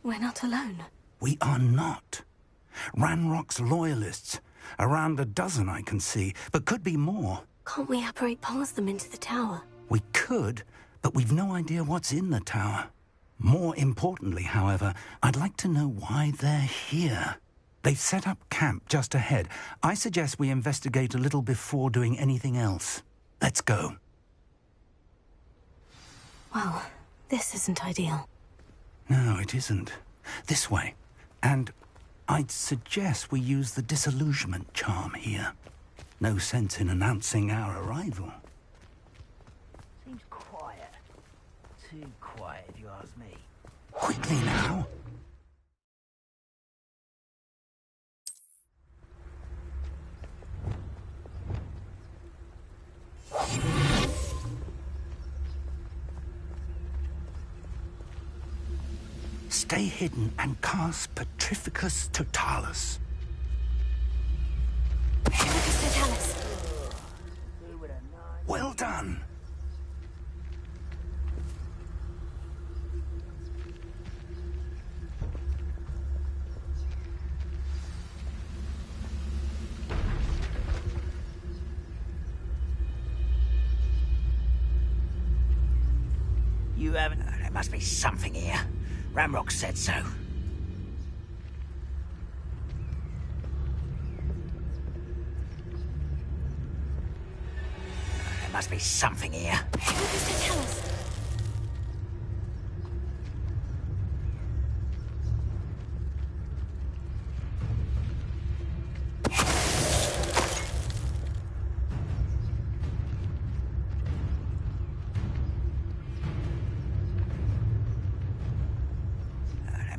We're not alone. We are not. Ranrock's loyalists. Around a dozen I can see, but could be more. Can't we apparate past them into the tower? We could, but we've no idea what's in the tower. More importantly, however, I'd like to know why they're here. They've set up camp just ahead. I suggest we investigate a little before doing anything else. Let's go. Well, this isn't ideal. No, it isn't. This way. And I'd suggest we use the disillusionment charm here. No sense in announcing our arrival. Seems quiet. Too quiet, if you ask me. Quickly now. Stay hidden and cast Petrificus Totalis. Petrificus Totalis. Well done. You haven't... there must be something here. Ranrock said so. There must be something here. Petrificus Totalis.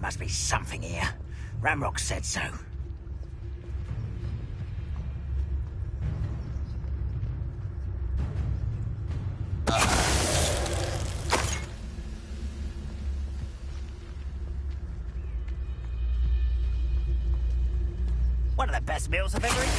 Must be something here. Ranrock said so. One of the best meals I've ever eaten.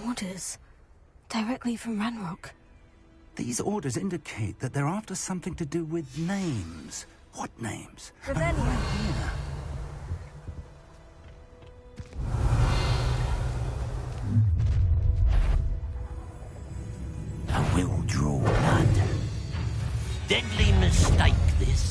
Orders. Directly from Ranrock. These orders indicate that they're after something to do with names. What names? Revelio. Here. I will draw blood. Deadly mistake, this.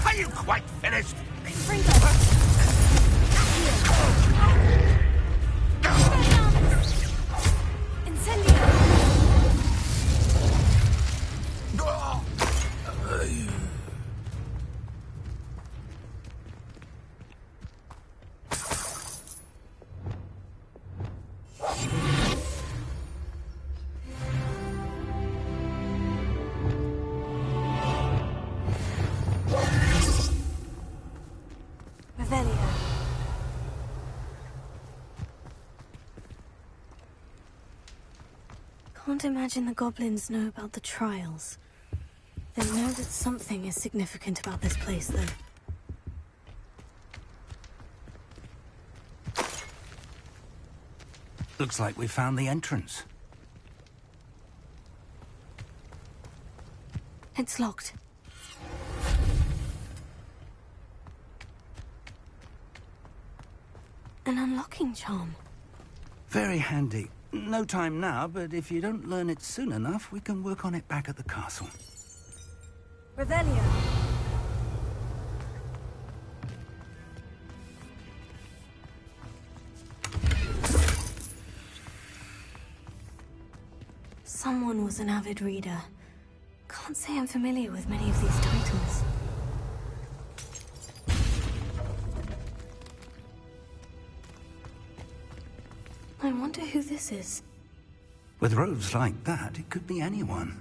Are you quite finished? Can't imagine the goblins know about the trials. They know that something is significant about this place, though. Looks like we found the entrance. It's locked. An unlocking charm. Very handy. No time now, but if you don't learn it soon enough, we can work on it back at the castle. Revelio. was an avid reader. Can't say I'm familiar with many of these titles. I wonder who this is. With robes like that, it could be anyone.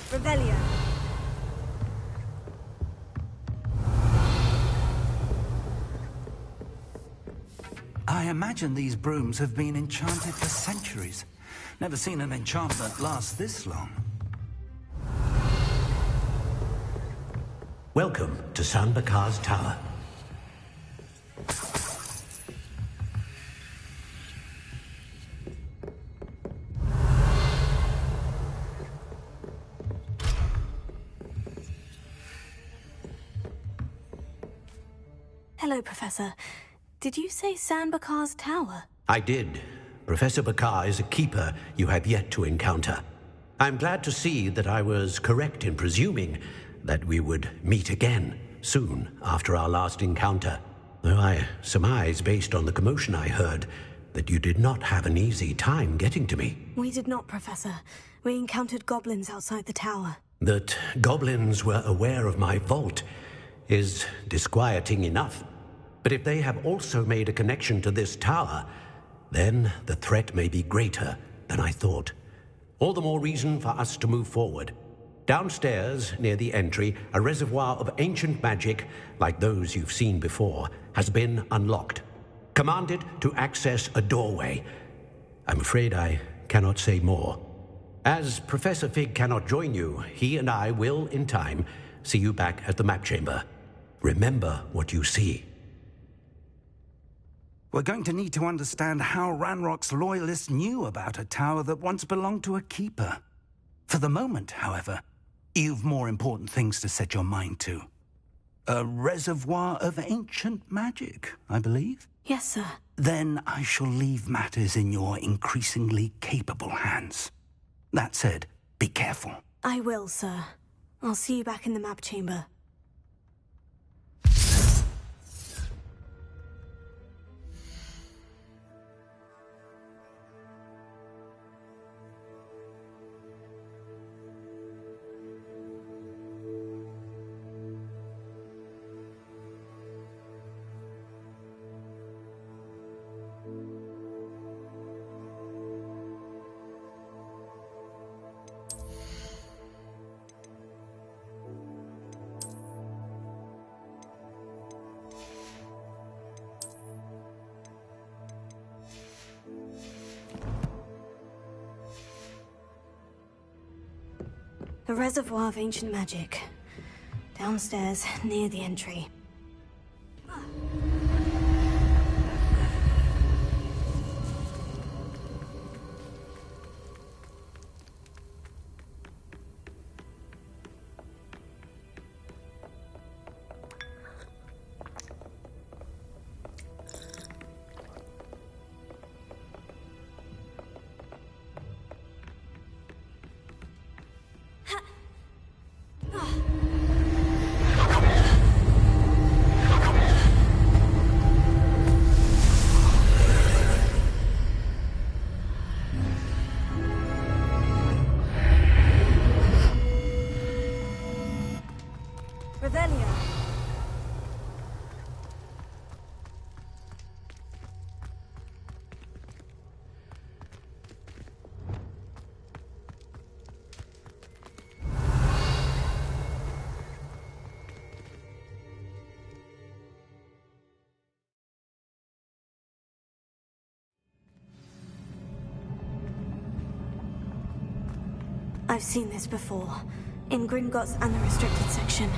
Revelio. I imagine these brooms have been enchanted for centuries. Never seen an enchantment last this long. Welcome to San Bakar's Tower. Hello, Professor. Did you say San Bakar's Tower? I did. Professor Bakar is a keeper you have yet to encounter. I'm glad to see that I was correct in presuming that we would meet again soon after our last encounter. Though I surmise, based on the commotion I heard, that you did not have an easy time getting to me. We did not, Professor. We encountered goblins outside the tower. That goblins were aware of my vault is disquieting enough. But if they have also made a connection to this tower, then the threat may be greater than I thought. All the more reason for us to move forward. Downstairs, near the entry, a reservoir of ancient magic, like those you've seen before, has been unlocked. Commanded to access a doorway. I'm afraid I cannot say more. As Professor Fig cannot join you, he and I will, in time, see you back at the map chamber. Remember what you see. We're going to need to understand how Ranrock's loyalists knew about a tower that once belonged to a keeper. For the moment, however, you've more important things to set your mind to. A reservoir of ancient magic, I believe? Yes, sir. Then I shall leave matters in your increasingly capable hands. That said, be careful. I will, sir. I'll see you back in the map chamber. The reservoir of ancient magic. Downstairs, near the entry. Revelio. I've seen this before, in Gringotts and the restricted section.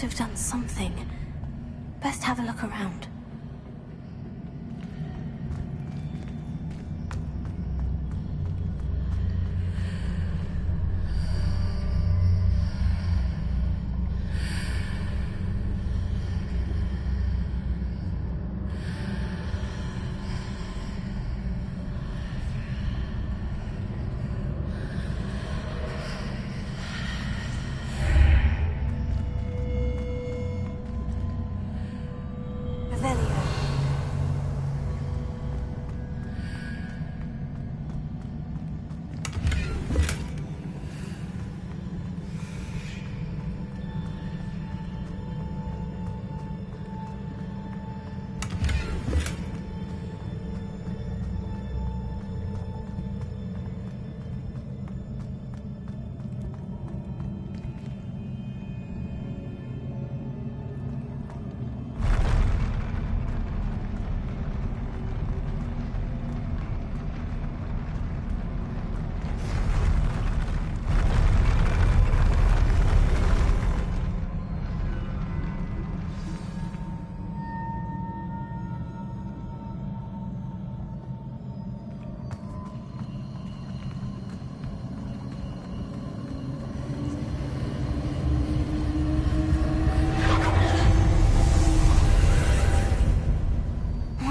must have done something. Best have a look around.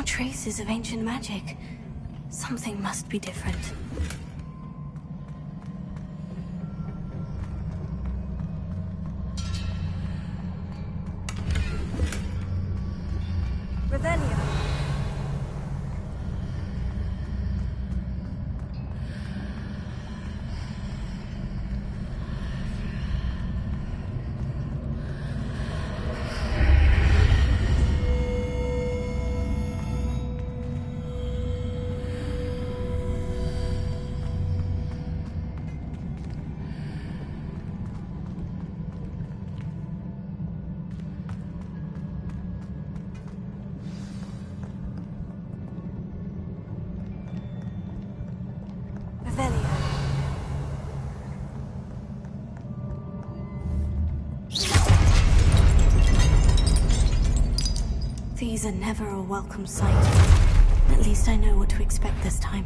Traces of ancient magic. Something must be different. Revelio. These are never a welcome sight. At least I know what to expect this time.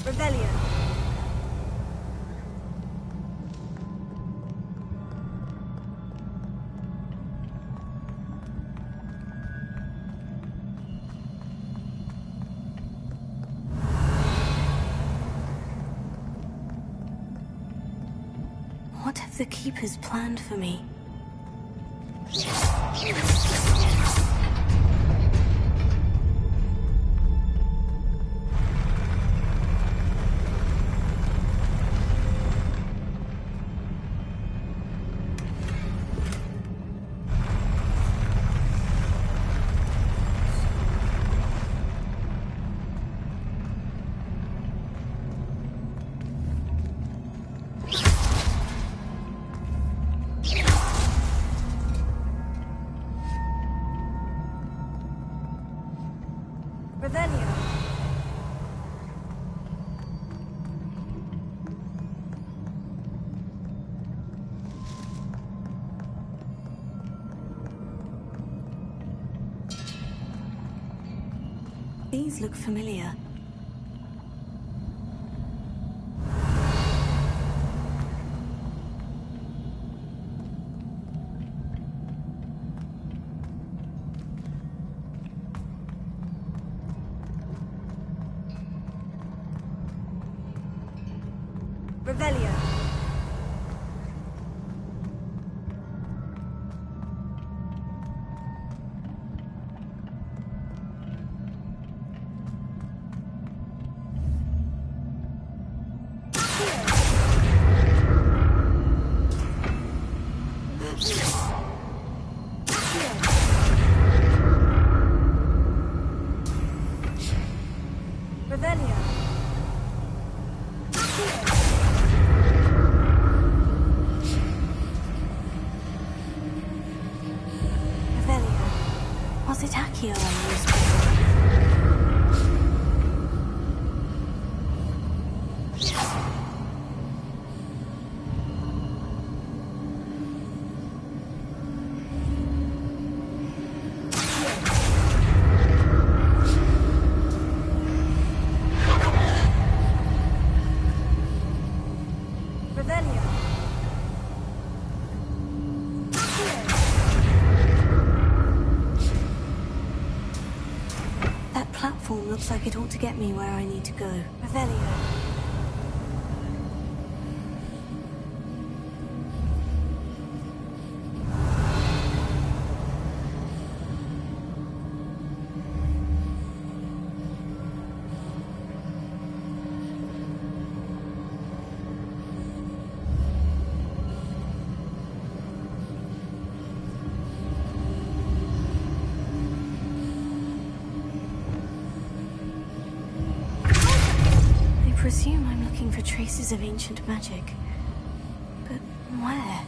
Rebellion. What have the Keepers planned for me? These look familiar. Revelio. Revelio. Revelio. Was it Accio I used Revelio. That platform looks like it ought to get me where I need to go. Revelio. I presume I'm looking for traces of ancient magic. But where?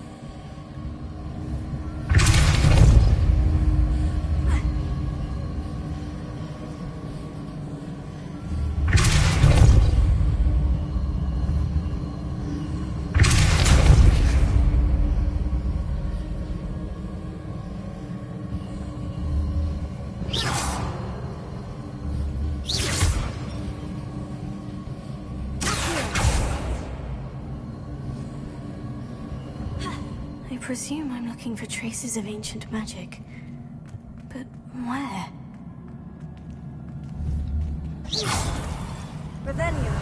I presume I'm looking for traces of ancient magic. But where? Revelio.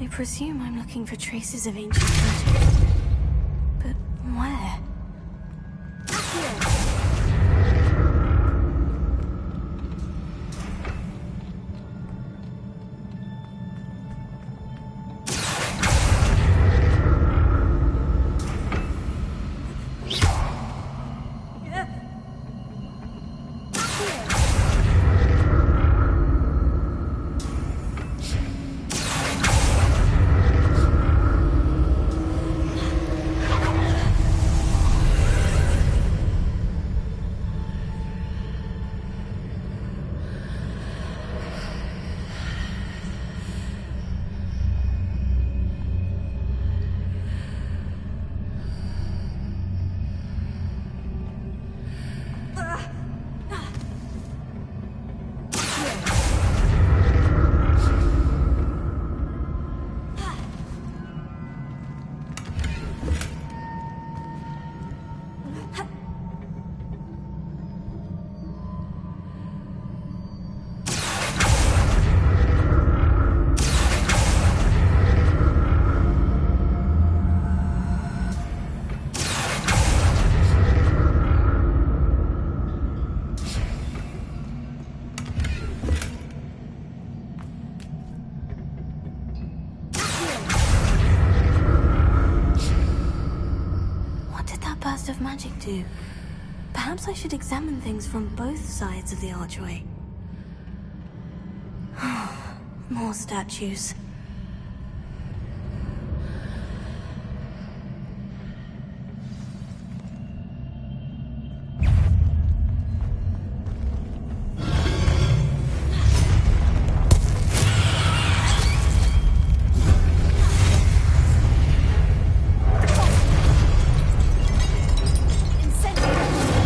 I presume I'm looking for traces of ancient magic. But where? Burst of magic do? Perhaps I should examine things from both sides of the archway. More statues. Incendiary!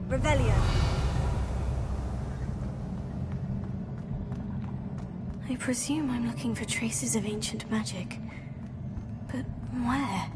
Revelio. I presume I'm looking for traces of ancient magic. But where?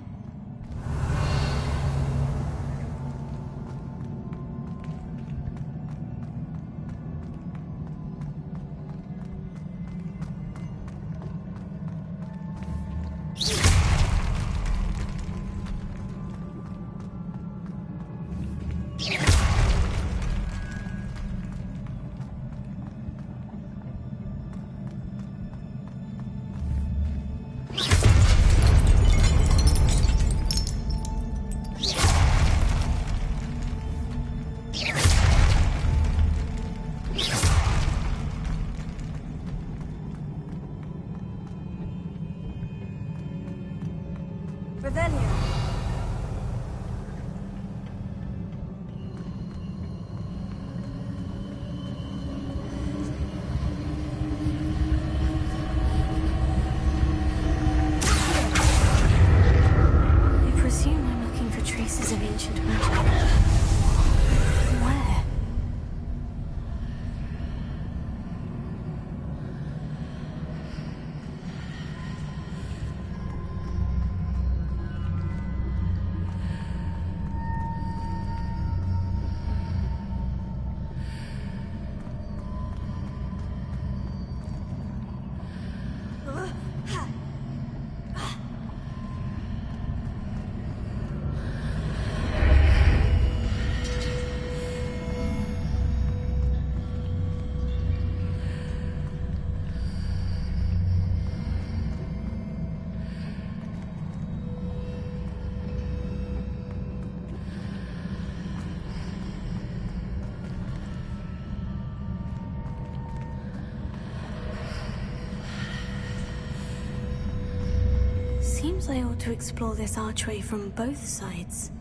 Seems I ought to explore this archway from both sides.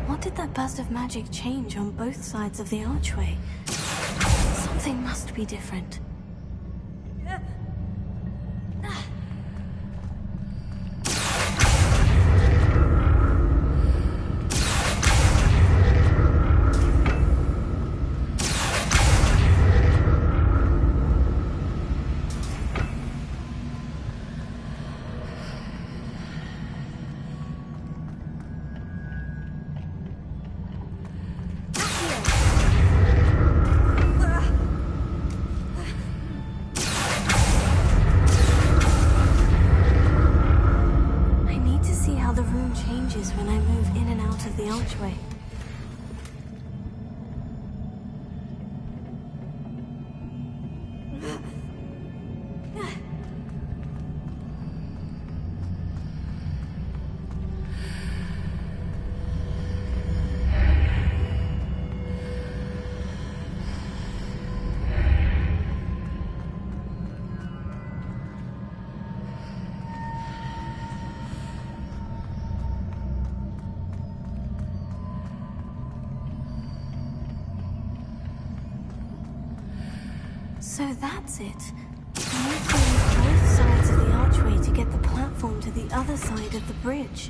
What did that burst of magic change on both sides of the archway? Something must be different. When I move in and out of the archway. So that's it. I need to use both sides of the archway to get the platform to the other side of the bridge.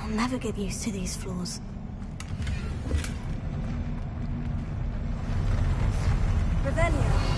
I'll never get used to these floors. Revelio.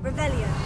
Revelio.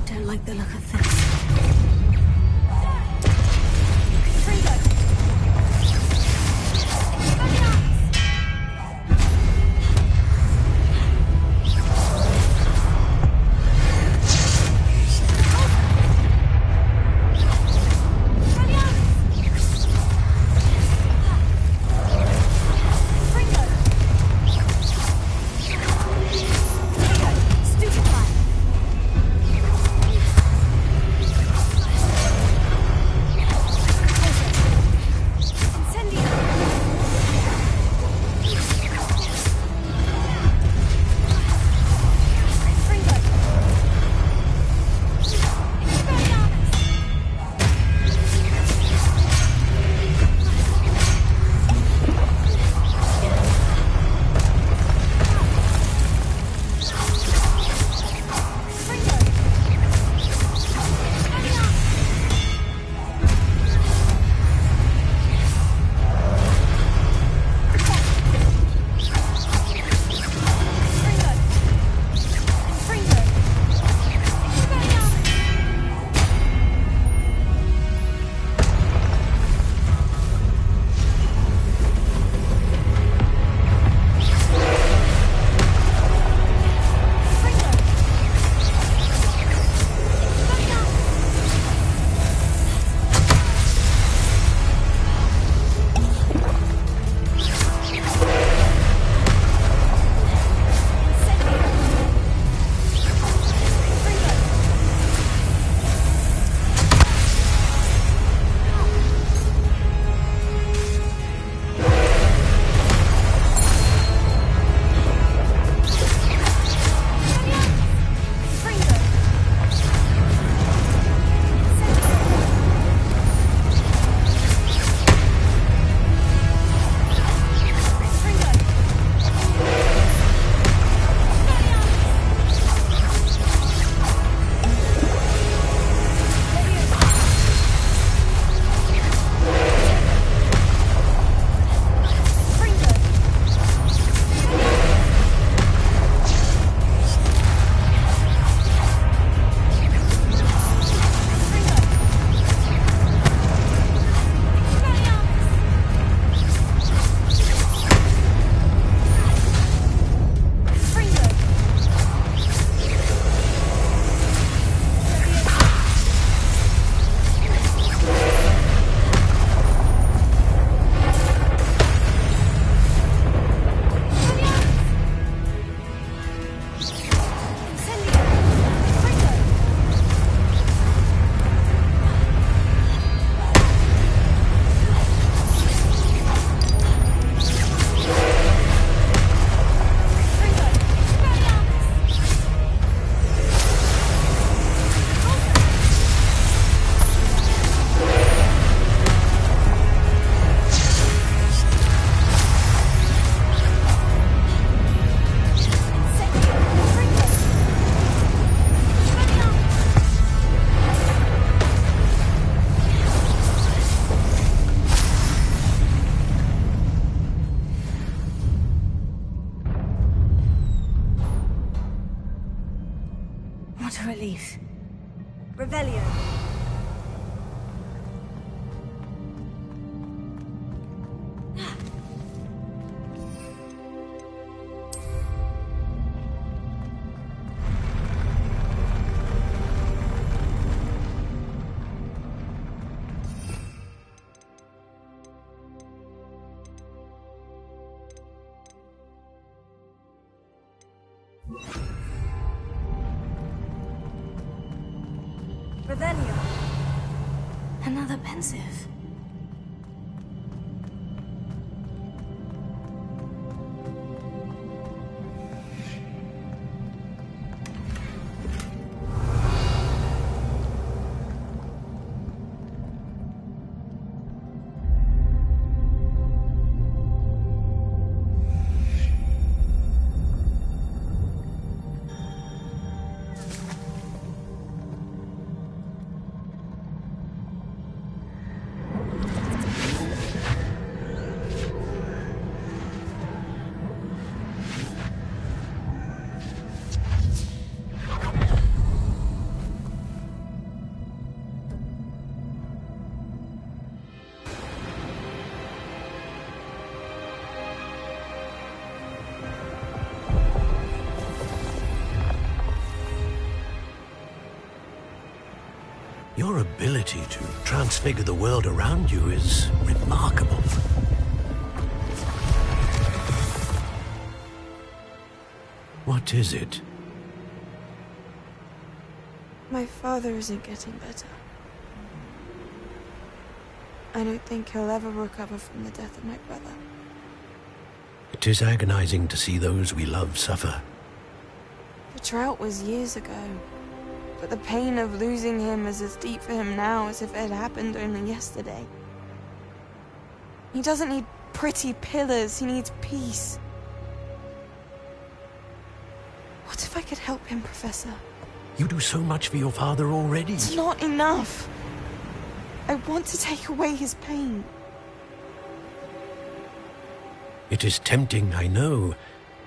Don't like the look of this. Another pensive. Your ability to transfigure the world around you is remarkable. What is it? My father isn't getting better. I don't think he'll ever recover from the death of my brother. It is agonizing to see those we love suffer. The drought was years ago. But the pain of losing him is as deep for him now as if it had happened only yesterday. He doesn't need pretty pillars, he needs peace. What if I could help him, Professor? You do so much for your father already. It's not enough. I want to take away his pain. It is tempting, I know,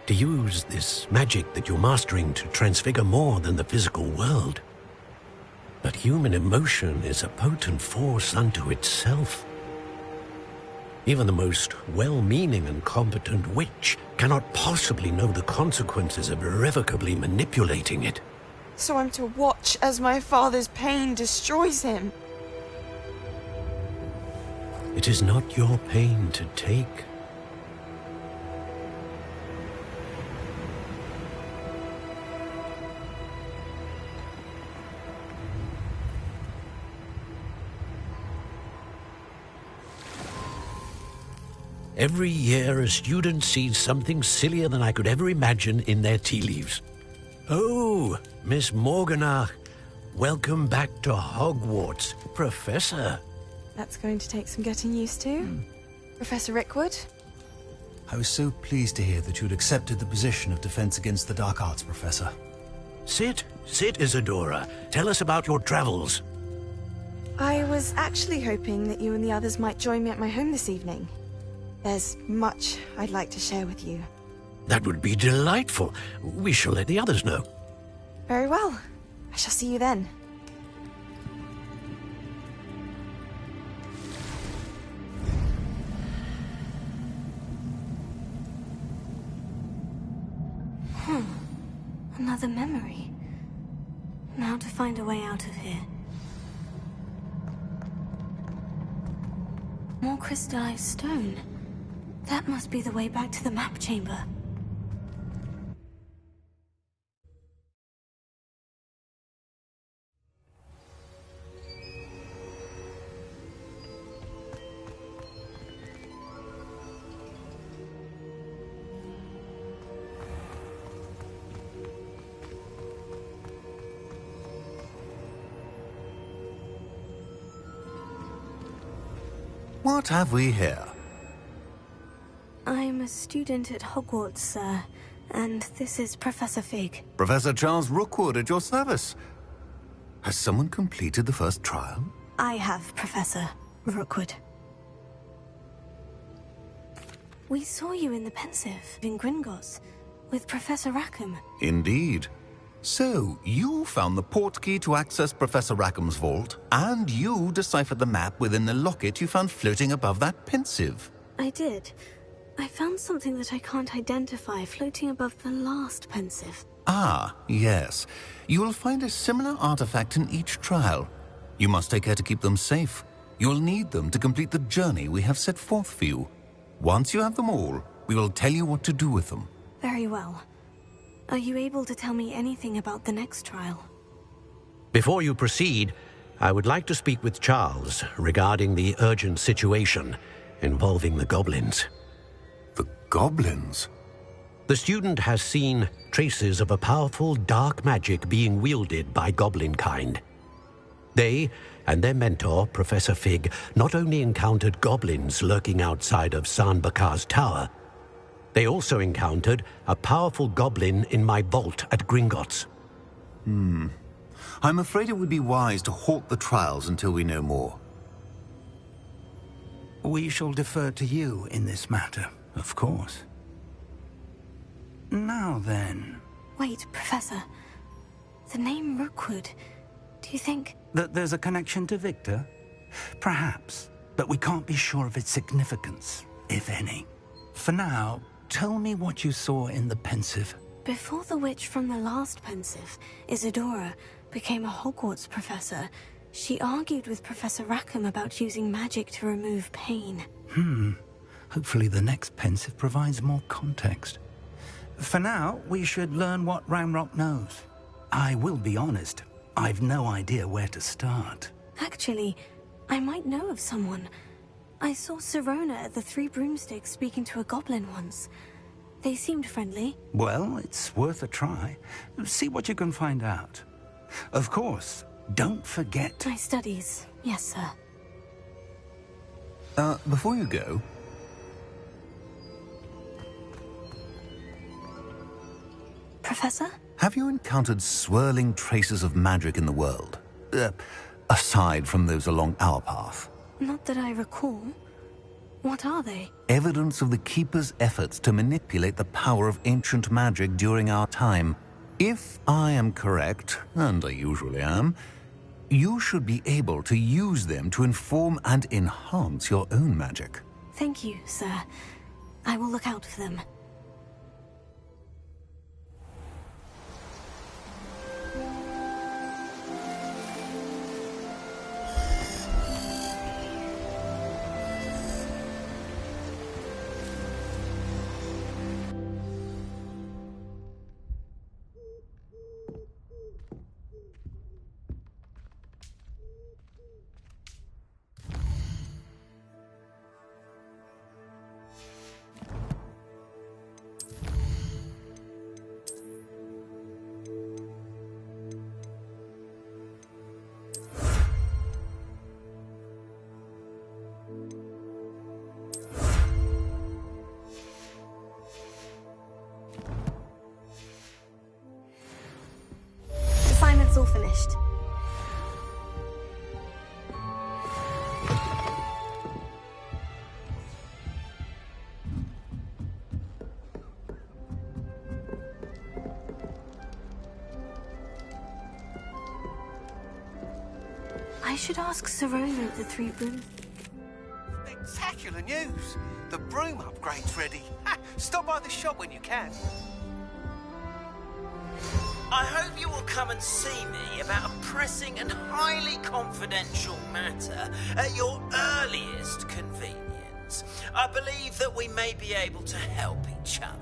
to use this magic that you're mastering to transfigure more than the physical world. But human emotion is a potent force unto itself. Even the most well-meaning and competent witch cannot possibly know the consequences of irrevocably manipulating it. So I'm to watch as my father's pain destroys him. It is not your pain to take. Every year, a student sees something sillier than I could ever imagine in their tea leaves. Oh, Miss Morganach, welcome back to Hogwarts, Professor. That's going to take some getting used to. Professor Rickwood? I was so pleased to hear that you'd accepted the position of Defense Against the Dark Arts, Professor. Sit, Isadora. Tell us about your travels. I was actually hoping that you and the others might join me at my home this evening. There's much I'd like to share with you. That would be delightful. We shall let the others know. Very well. I shall see you then. Another memory. Now to find a way out of here. More crystallized stone. That must be the way back to the map chamber. What have we here? I'm a student at Hogwarts, sir, and this is Professor Fig. Professor Charles Rookwood at your service. Has someone completed the first trial? I have, Professor Rookwood. We saw you in the Pensive in Gringotts with Professor Rackham. Indeed. So, you found the port key to access Professor Rackham's vault, and you deciphered the map within the locket you found floating above that pensive. I did. I found something that I can't identify floating above the last pensive. Ah, yes. You will find a similar artifact in each trial. You must take care to keep them safe. You'll need them to complete the journey we have set forth for you. Once you have them all, we will tell you what to do with them. Very well. Are you able to tell me anything about the next trial? Before you proceed, I would like to speak with Charles regarding the urgent situation involving the goblins. The goblins? The student has seen traces of a powerful dark magic being wielded by goblin kind. They and their mentor, Professor Fig, not only encountered goblins lurking outside of San Bakar's tower, they also encountered a powerful goblin in my vault at Gringotts. I'm afraid it would be wise to halt the trials until we know more. We shall defer to you in this matter, of course. Now then... Wait, Professor. The name Rookwood. Do you think... that there's a connection to Victor? Perhaps, but we can't be sure of its significance, if any. For now, tell me what you saw in the pensive. Before the witch from the last pensive, Isadora, became a Hogwarts professor, she argued with Professor Rackham about using magic to remove pain. Hopefully the next pensive provides more context. For now, we should learn what Ramrock knows. I will be honest, I've no idea where to start. Actually, I might know of someone. I saw Sirona at the Three Broomsticks speaking to a goblin once. They seemed friendly. Well, it's worth a try. See what you can find out. Of course, don't forget... My studies, yes, sir. Before you go... Professor? Have you encountered swirling traces of magic in the world? Aside from those along our path? Not that I recall. What are they? Evidence of the Keeper's efforts to manipulate the power of ancient magic during our time. If I am correct, and I usually am, you should be able to use them to inform and enhance your own magic. Thank you, sir. I will look out for them. Assignment's all finished. I should ask Sirona at the Three Brooms. Spectacular news! The broom upgrade's ready. Stop by the shop when you can. I hope you will come and see me about a pressing and highly confidential matter at your earliest convenience. I believe that we may be able to help each other.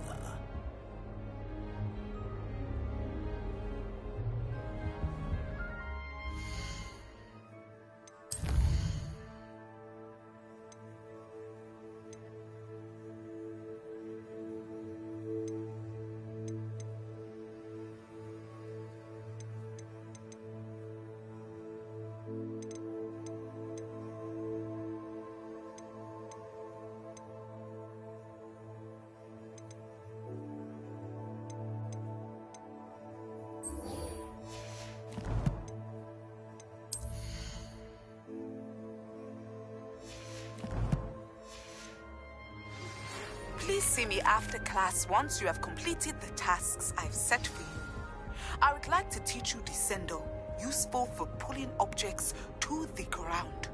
Please see me after class once you have completed the tasks I've set for you. I would like to teach you Descendo, useful for pulling objects to the ground.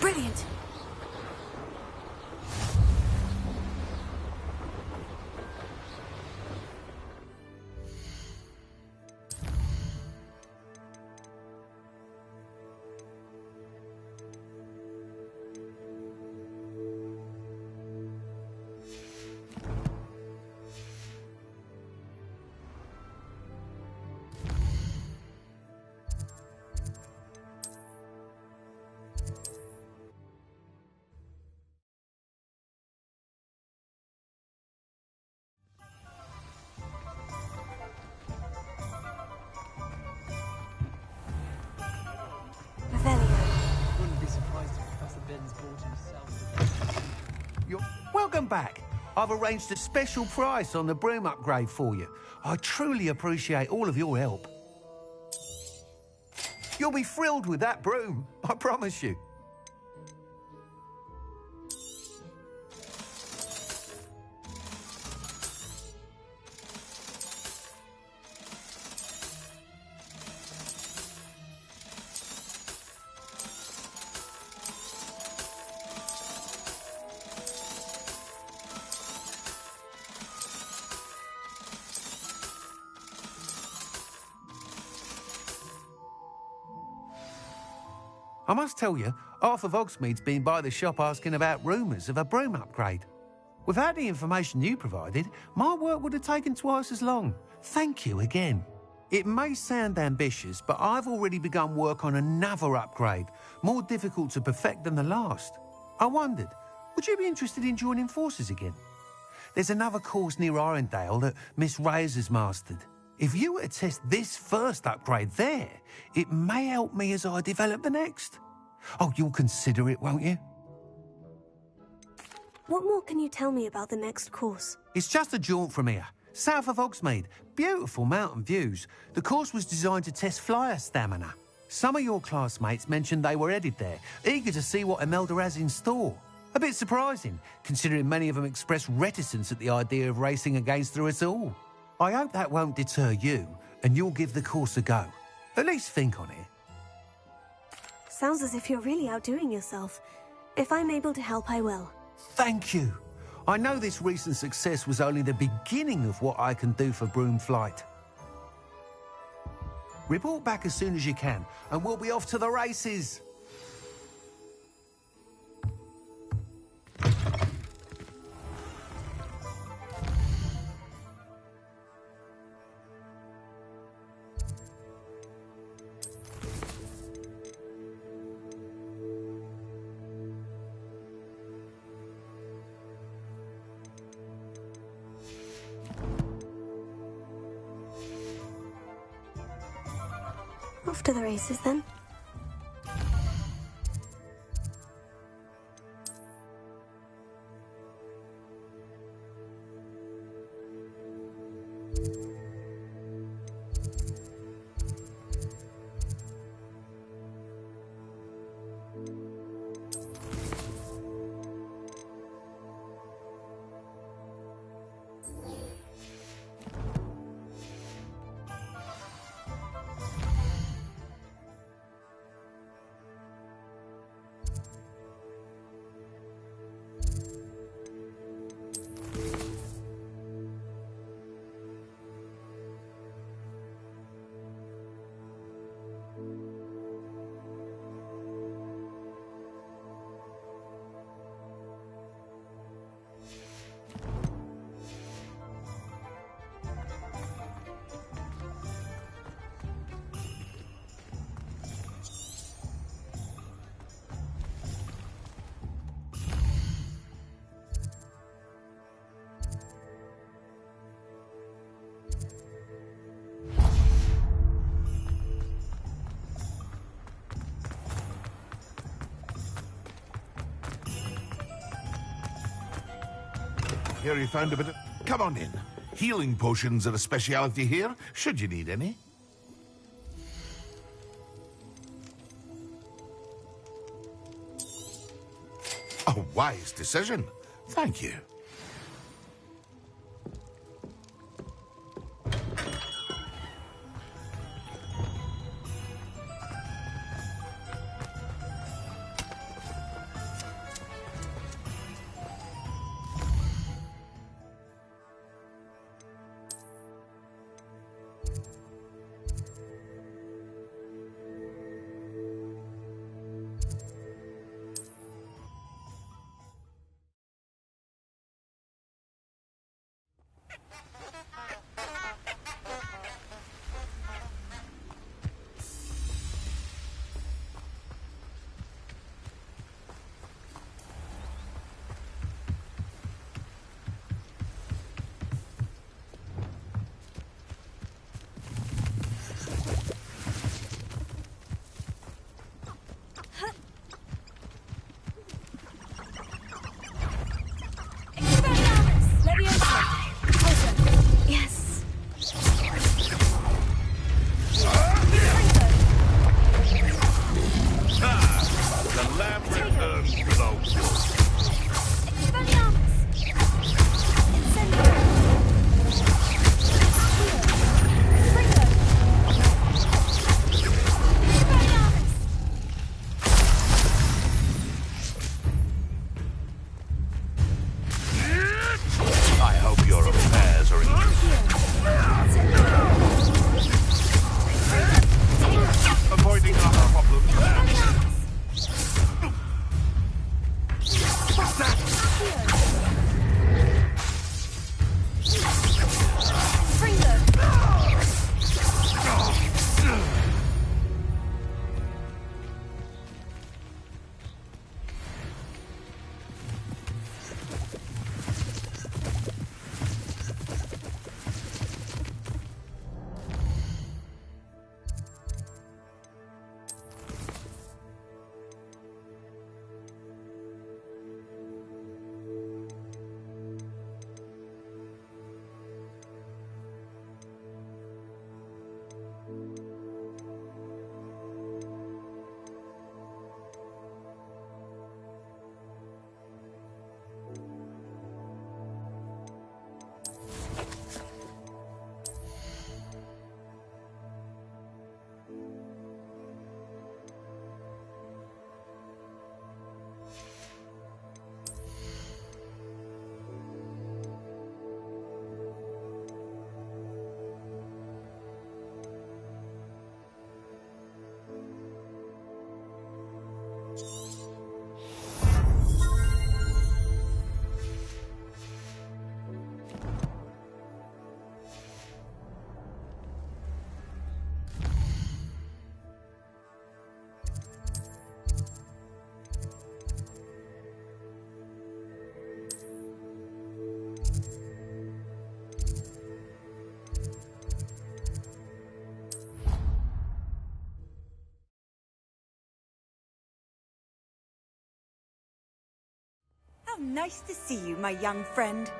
Brilliant. Welcome back. I've arranged a special price on the broom upgrade for you. I truly appreciate all of your help. You'll be thrilled with that broom, I promise you. I must tell you, half of Hogsmeade's been by the shop asking about rumours of a broom upgrade. Without the information you provided, my work would have taken twice as long. Thank you again. It may sound ambitious, but I've already begun work on another upgrade, more difficult to perfect than the last. I wondered, would you be interested in joining forces again? There's another course near Irondale that Miss Reyes has mastered. If you were to test this first upgrade there, it may help me as I develop the next. Oh, you'll consider it, won't you? What more can you tell me about the next course? It's just a jaunt from here, south of Hogsmeade. Beautiful mountain views. The course was designed to test flyer stamina. Some of your classmates mentioned they were headed there, eager to see what Imelda has in store. A bit surprising, considering many of them expressed reticence at the idea of racing against her at all. I hope that won't deter you, and you'll give the course a go. At least think on it. Sounds as if you're really outdoing yourself. If I'm able to help, I will. Thank you. I know this recent success was only the beginning of what I can do for broom flight. Report back as soon as you can, and we'll be off to the races. Off to the races, then. Here you found a bit of... Come on in. Healing potions are a speciality here, should you need any. A wise decision. Thank you. nice to see you, my young friend.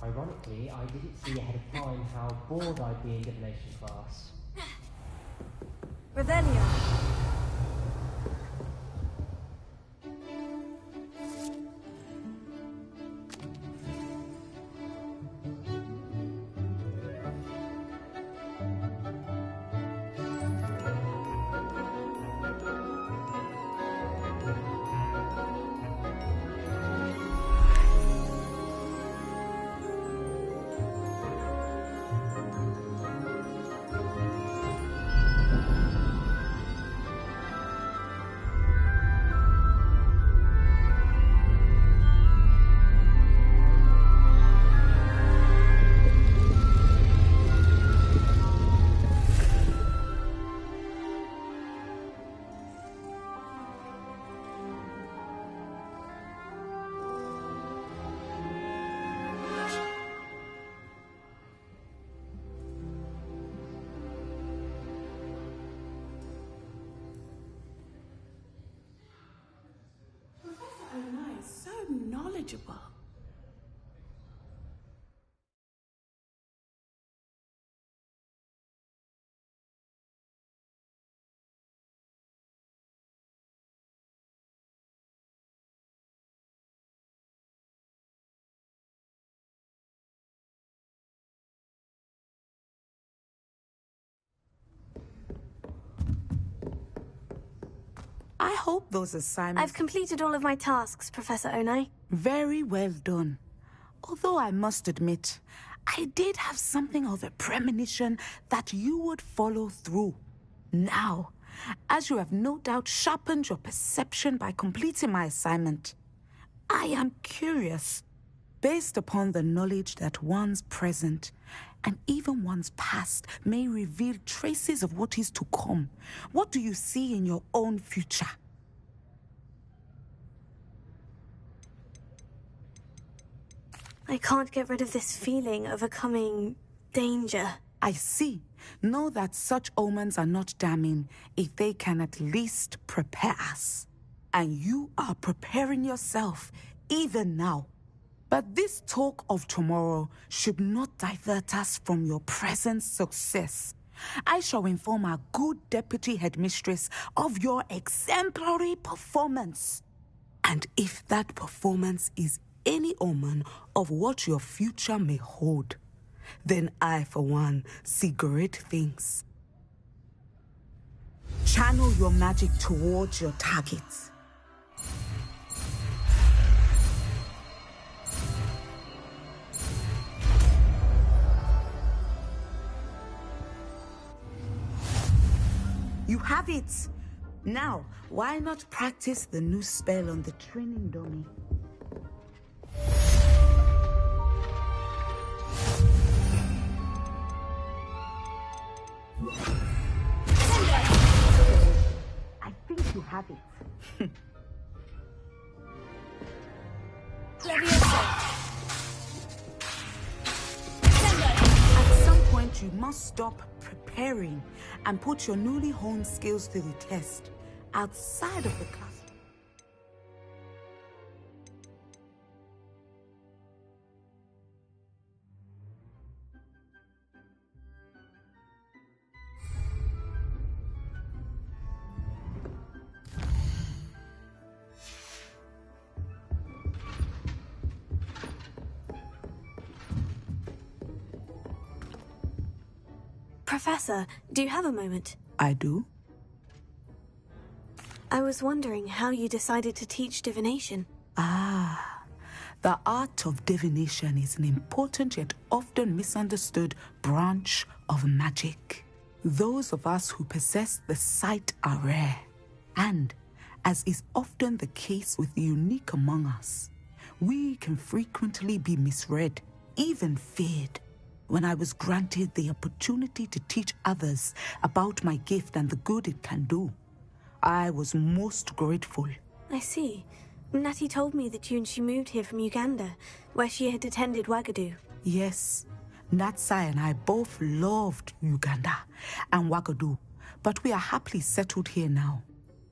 Ironically, I didn't see ahead of time how bored I'd be in divination class. Revelio. Knowledgeable. I hope those assignments... I've completed all of my tasks, Professor Onai. Very well done. Although I must admit, I did have something of a premonition that you would follow through. Now, as you have no doubt sharpened your perception by completing my assignment, I am curious, based upon the knowledge that one's present and even one's past may reveal traces of what is to come. What do you see in your own future? I can't get rid of this feeling of a coming danger. I see. Know that such omens are not damning if they can at least prepare us. And you are preparing yourself, even now. But this talk of tomorrow should not divert us from your present success. I shall inform our good deputy headmistress of your exemplary performance. And if that performance is any omen of what your future may hold, then I, for one, see great things. Channel your magic towards your targets. You have it! Now, why not practice the new spell on the training dummy? I think you have it. At some point, But you must stop preparing and put your newly honed skills to the test outside of the class. Professor, do you have a moment? I do. I was wondering how you decided to teach divination. The art of divination is an important yet often misunderstood branch of magic. Those of us who possess the sight are rare, and, as is often the case with the unique among us, we can frequently be misread, even feared. When I was granted the opportunity to teach others about my gift and the good it can do, I was most grateful. I see. Natty told me that you and she moved here from Uganda, where she had attended Wagadu. Yes, Natsai and I both loved Uganda and Wagadu, but we are happily settled here now.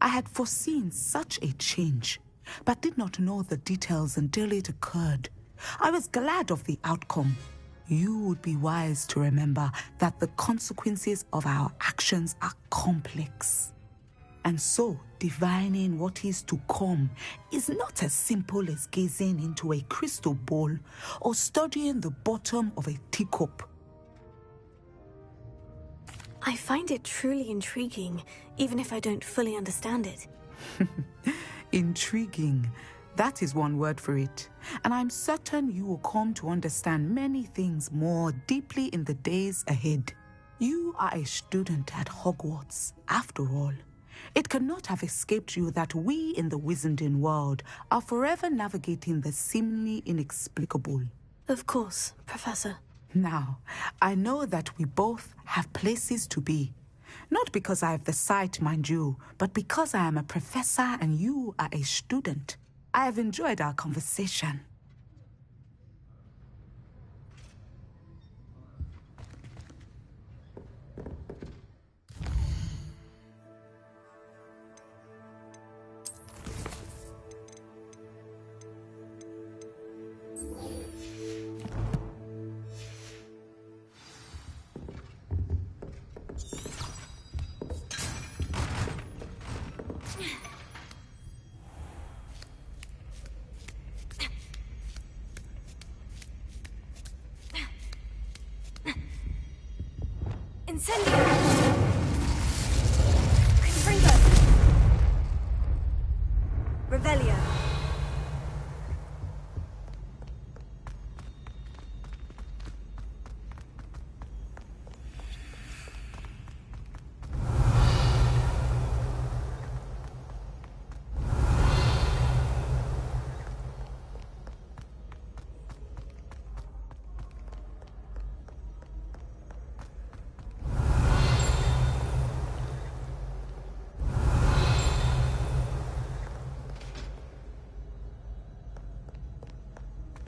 I had foreseen such a change, but did not know the details until it occurred. I was glad of the outcome. You would be wise to remember that the consequences of our actions are complex. And so, divining what is to come is not as simple as gazing into a crystal ball or studying the bottom of a teacup. I find it truly intriguing, even if I don't fully understand it. Intriguing. That is one word for it. And I'm certain you will come to understand many things more deeply in the days ahead. You are a student at Hogwarts, after all. It cannot have escaped you that we in the Wizarding world are forever navigating the seemingly inexplicable. Of course, Professor. Now, I know that we both have places to be. Not because I have the sight, mind you, but because I am a professor and you are a student. I have enjoyed our conversation. Incendio! Confringo! Revelio!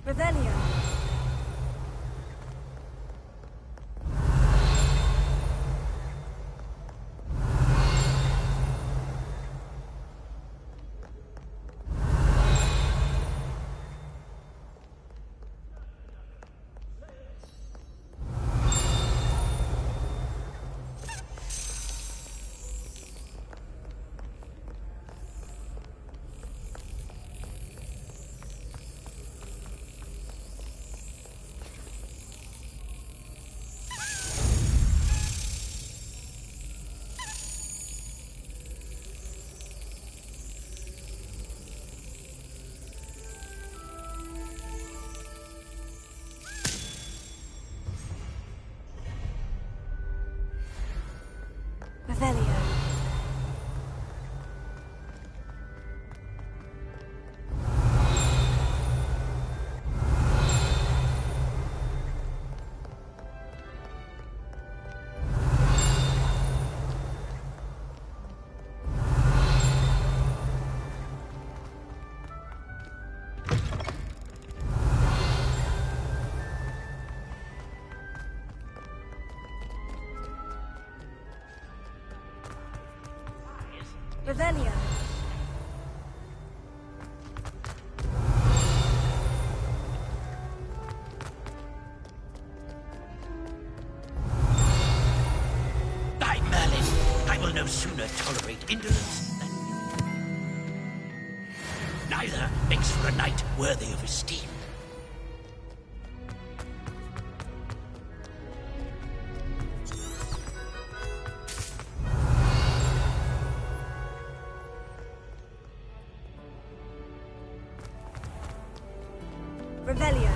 Revelio! Revelio. Revelio. By Merlin, I will no sooner tolerate indolence than... Neither makes for a knight worthy of esteem. Revelio.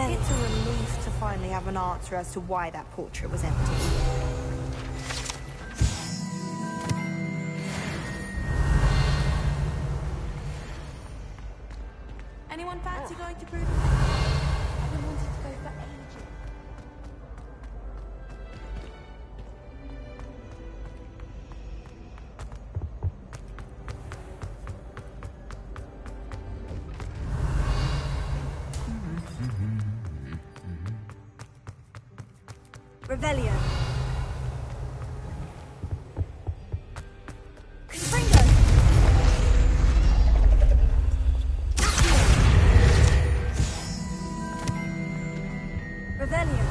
It's a relief to finally have an answer as to why that portrait was empty. Anyone fancy going to Brood? I've been wanting to go for ages. Revelio. Revelio.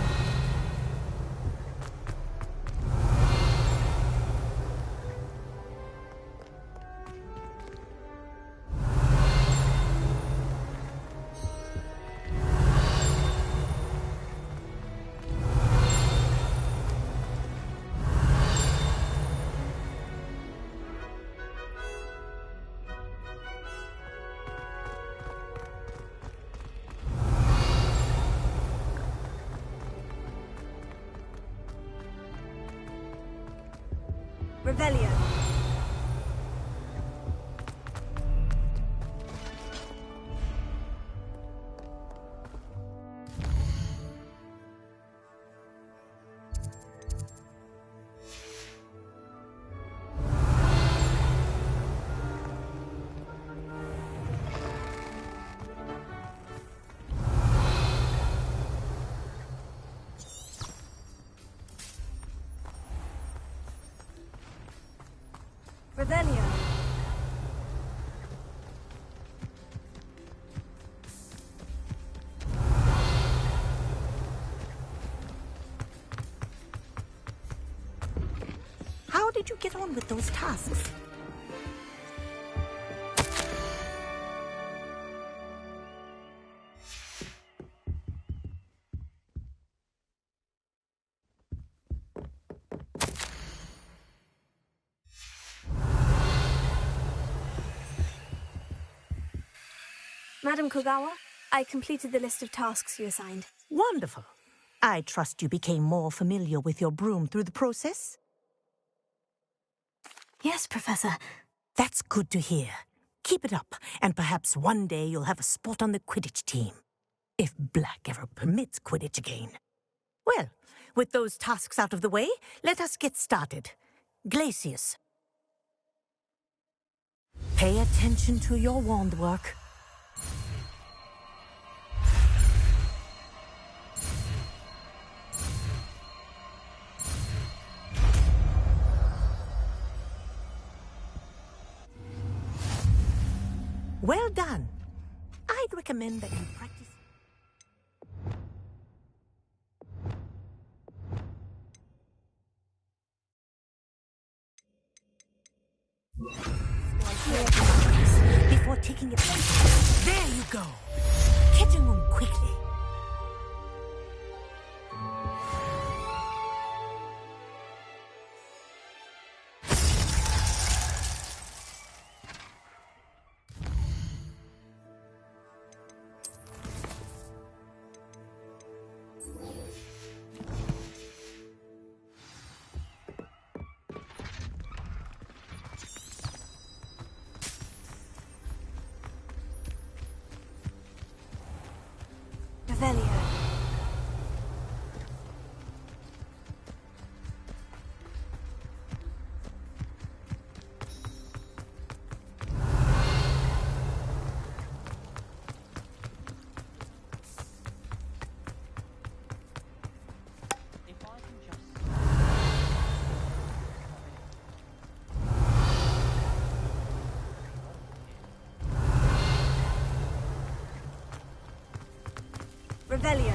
Revelio. Revelio. How did you get on with those tasks? Madam Kogawa, I completed the list of tasks you assigned. Wonderful. I trust you became more familiar with your broom through the process? Yes, Professor. That's good to hear. Keep it up, and perhaps one day you'll have a spot on the Quidditch team. If Black ever permits Quidditch again. Well, with those tasks out of the way, let us get started. Glacius. Pay attention to your wand work. Well done. I'd recommend that you practice. Before taking it. There you go. Catching them quickly. Revelio.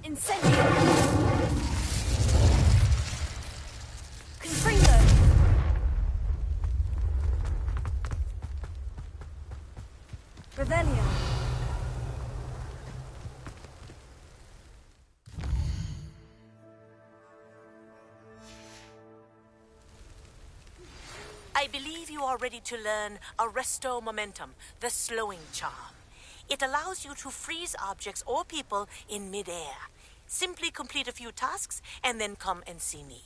Incendio! Confringo! Revelio! I believe you are ready to learn Arresto Momentum, the slowing charm. It allows you to freeze objects or people in midair. Simply complete a few tasks and then come and see me.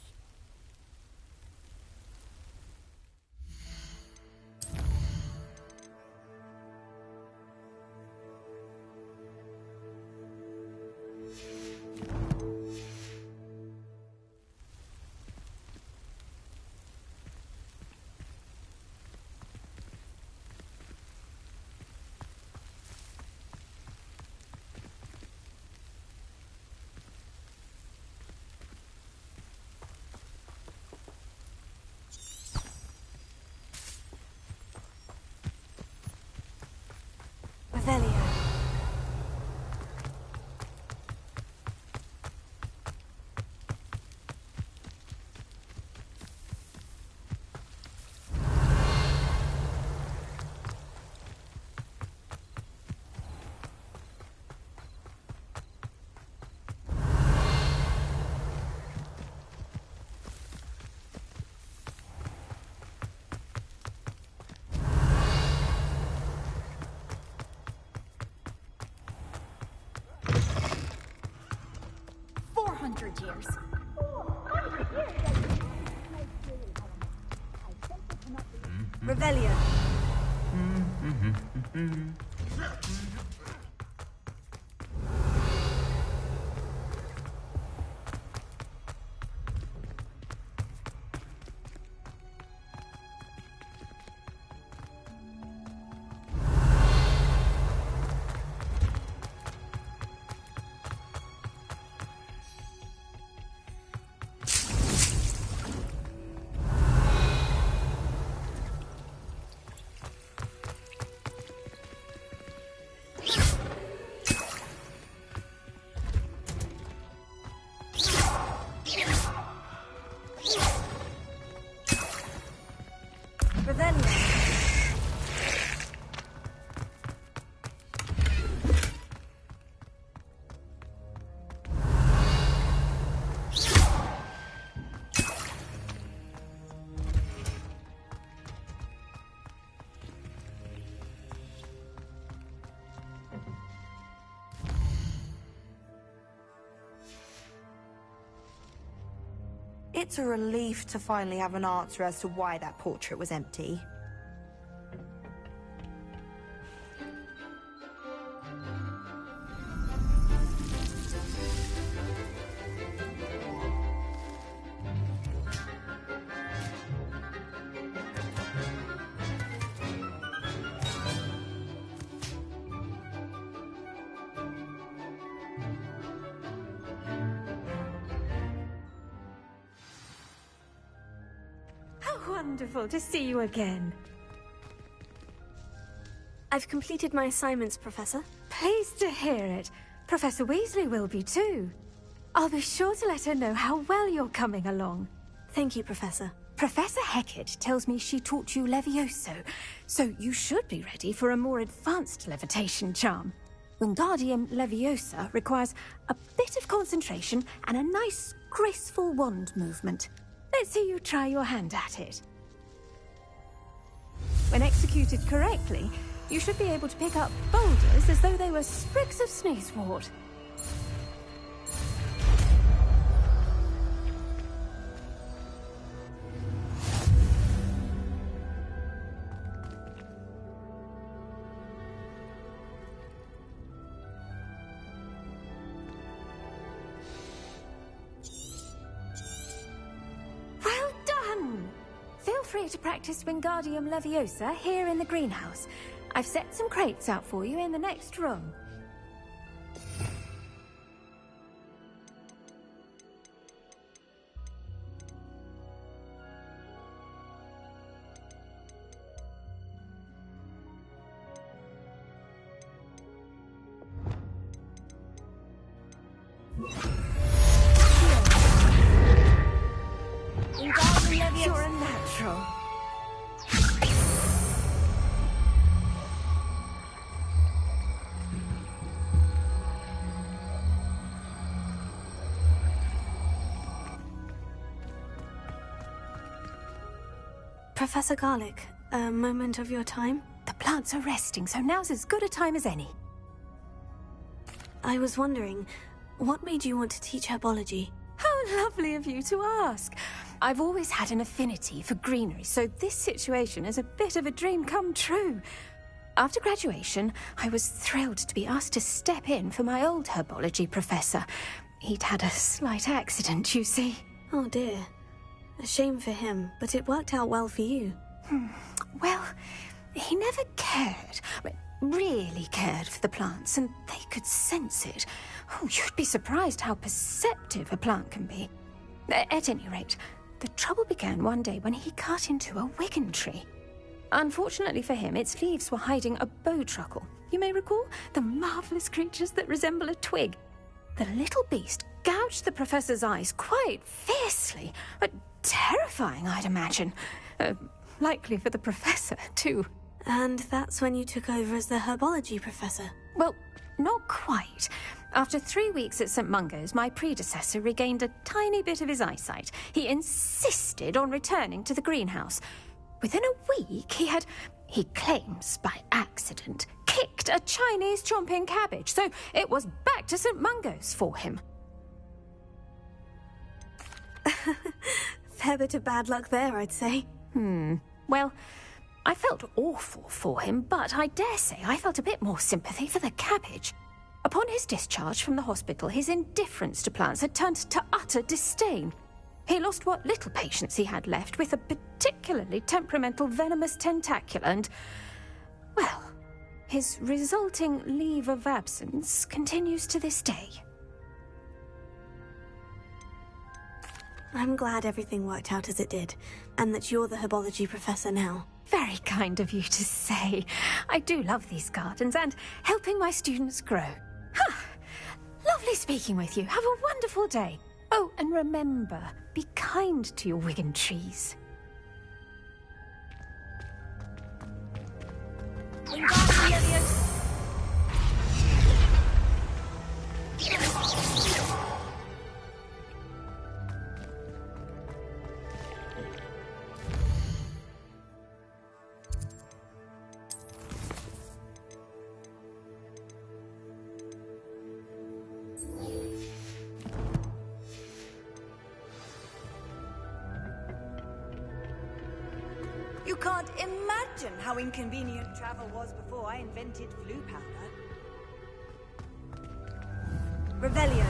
Revelio. Years. Revelio. It's a relief to finally have an answer as to why that portrait was empty. Wonderful to see you again. I've completed my assignments, Professor. Pleased to hear it. Professor Weasley will be too. I'll be sure to let her know how well you're coming along. Thank you, Professor. Professor Hecat tells me she taught you Levioso, so you should be ready for a more advanced levitation charm. Wingardium Leviosa requires a bit of concentration and a nice, graceful wand movement. Let's see you try your hand at it. When executed correctly, you should be able to pick up boulders as though they were sprigs of sneezewort. ready to practice Wingardium Leviosa here in the greenhouse. I've set some crates out for you in the next room. You're a natural. Professor Garlic, a moment of your time? The plants are resting, so now's as good a time as any. I was wondering, what made you want to teach herbology? How lovely of you to ask. I've always had an affinity for greenery, so this situation is a bit of a dream come true. After graduation, I was thrilled to be asked to step in for my old herbology professor. He'd had a slight accident, you see. Oh dear. A shame for him, but it worked out well for you. Well, he never cared, really cared for the plants, and they could sense it. Oh, you'd be surprised how perceptive a plant can be. At any rate, the trouble began one day when he cut into a wigan tree. Unfortunately for him, its leaves were hiding a bowtruckle. You may recall the marvellous creatures that resemble a twig. The little beast gouged the professor's eyes quite fiercely, but terrifying, I'd imagine. Likely for the professor, too. And that's when you took over as the herbology professor? Well, not quite. After 3 weeks at St. Mungo's, my predecessor regained a tiny bit of his eyesight. He insisted on returning to the greenhouse. Within a week, he claims by accident, kicked a Chinese chomping cabbage, so it was back to St. Mungo's for him. Fair bit of bad luck there, I'd say. Well, I felt awful for him, but I dare say I felt a bit more sympathy for the cabbage. Upon his discharge from the hospital, his indifference to plants had turned to utter disdain. He lost what little patience he had left with a particularly temperamental venomous tentacula and, well, his resulting leave of absence continues to this day. I'm glad everything worked out as it did, and that you're the herbology professor now. Very kind of you to say. I do love these gardens and helping my students grow. Lovely speaking with you. Have a wonderful day. Oh, and remember, be kind to your wigan trees. You can't imagine how inconvenient travel was before I invented blue powder. Revelio.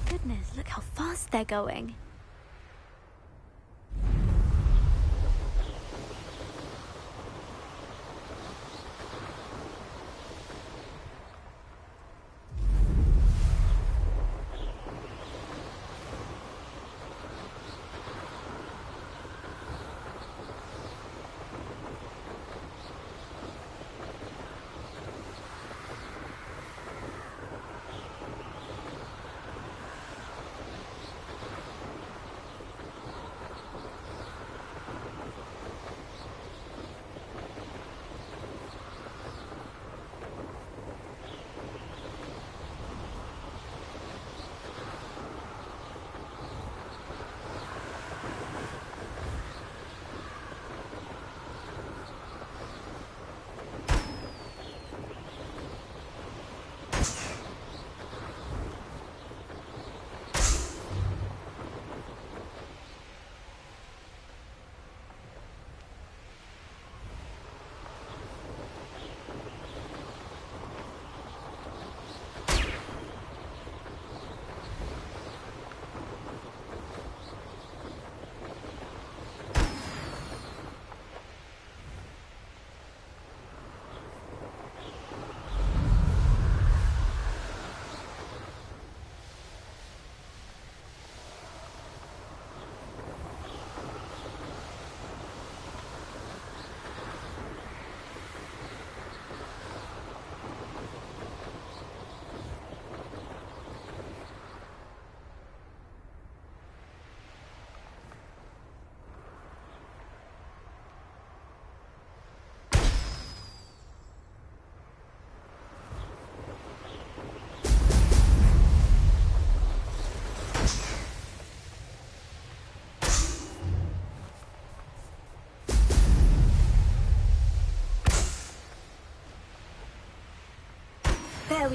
Goodness, look how fast they're going.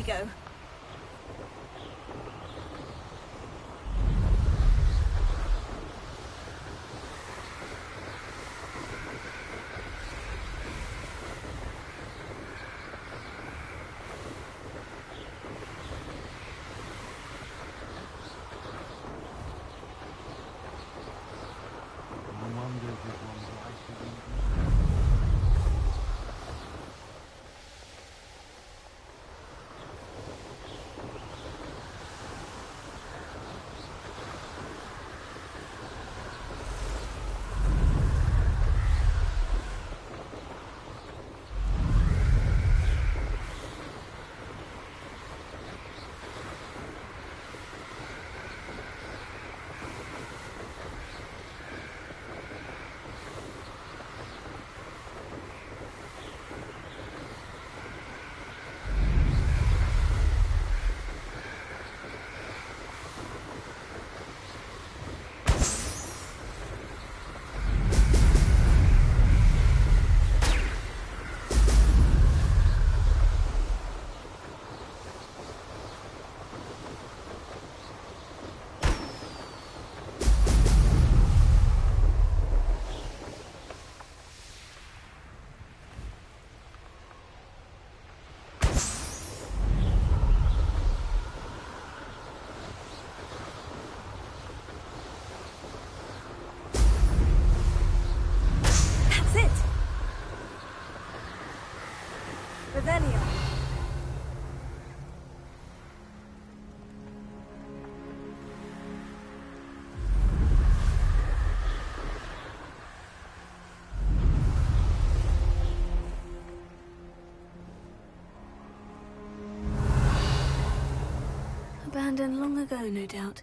we go. Revelio. Abandoned long ago, no doubt.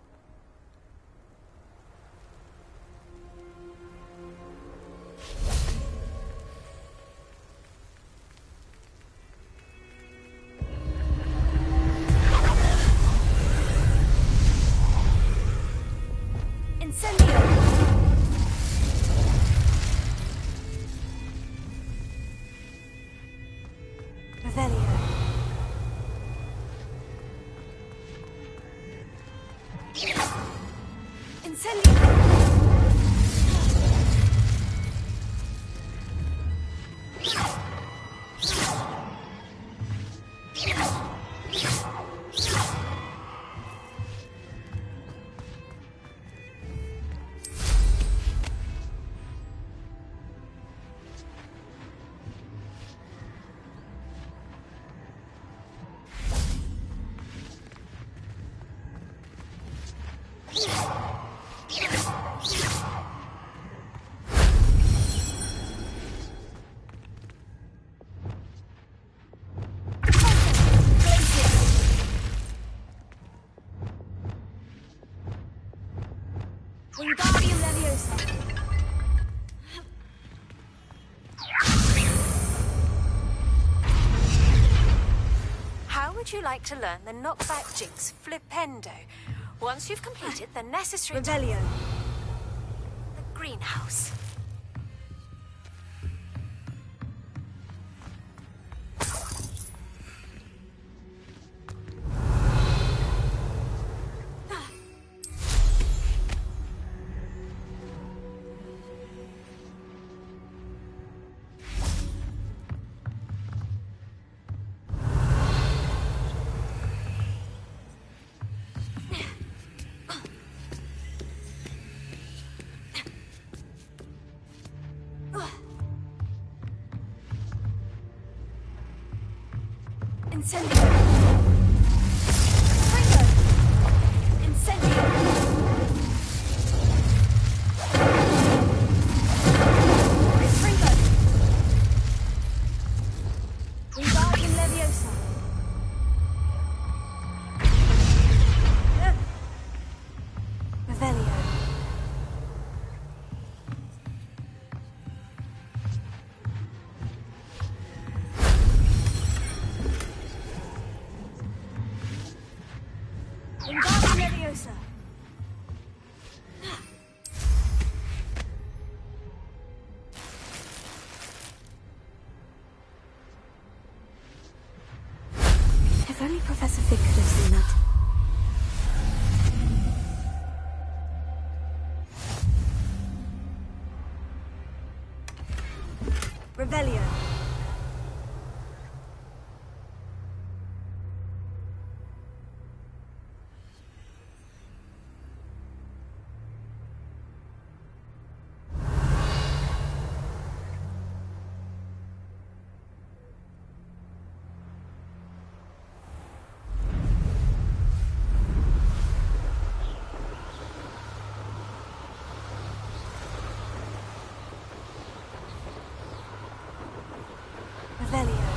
Wingardium Leviosa. How would you like to learn the knockback jinx Flipendo? Once you've completed the necessary... Revelio. The greenhouse. Incendio. Incendio. Wingardium Leviosa. Revelio. Professor Fig could have seen that. Revelio. Revelio.